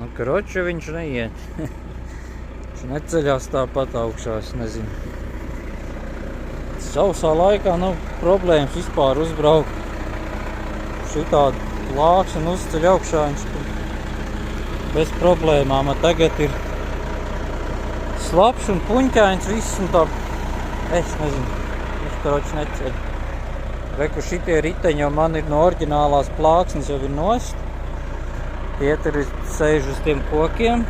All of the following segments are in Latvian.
Nu, karoči viņš neiet. Viņš neceļās tāpat augšā, es nezinu. Sausā laikā nav problēmas vispār uzbraukt. Šitādu plāksni uzceļ augšā, viņš bez problēmām. Tagad ir slapš un puņķains viss un tā, es nezinu, viņš karoči neceļ. Reku šitie riteņi jau man ir no oriģinālās plāksnes jau ir nost. Pieteri sēž uz tiem kokiem.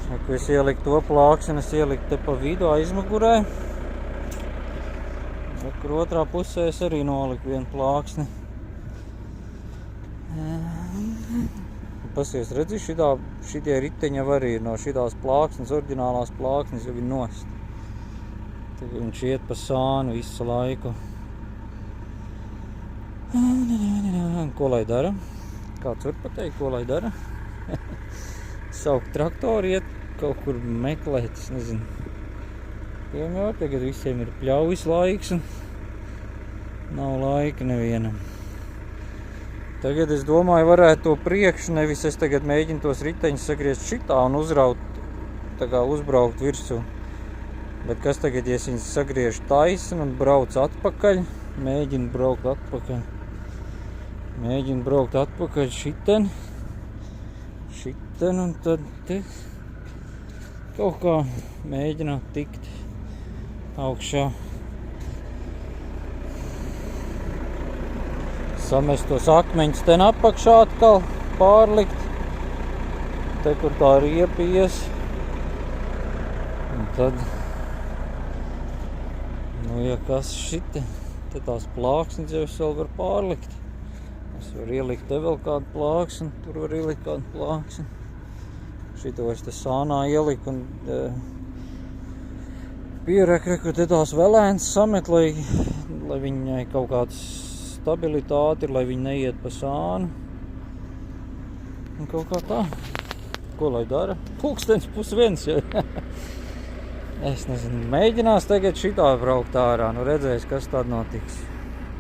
Reku es ieliku to plāksni, es ieliku te pa vidu aizmugurē. Reku otrā pusē es arī noliku vienu plāksni. Pasies, redzi, šitie riteņi jau arī ir no šitās plāksnes, oriģinālās plāksnes jau ir nost. Tagad viņš iet pa sānu visu laiku. Ko lai dara? Kāds var pateikt, ko lai dara? Saukt traktoru, iet kaut kur meklēt, es nezinu. Tiem jau tagad visiem ir pļaujas laiks un nav laika nevienam. Tagad es domāju, varētu to priekšu, nevis es tagad mēģinu tos riteņus sagriezt šitā un uzraut, tā kā uzbraukt virsū. Bet kas tagad, ja es viņus sagriežu taisnu un braucu atpakaļ, mēģinu braukt atpakaļ. Mēģinu braukt atpakaļ šiten un tad te kaut kā mēģināt tikt augšā. Samest tos akmeņus ten apakšā atkal pārlikt. Te, kur tā riepa ies. Un tad, nu ja kas šite, te tās plāksnes jau es vēl var pārlikt. Es varu ielikt te vēl kādu plāksni, tur var ielikt kādu plāksni. Šito es te sānā ieliku un pierekreku te tās velēns samet, lai viņai kaut kāds stabilitāti ir, lai viņi neiet pa sānu. Un kaut kā tā. Ko lai dara? Pulkstens 12 jau. Es nezinu, mēģinās tagad šitā braukt ārā, nu redzēs, kas tad notiks.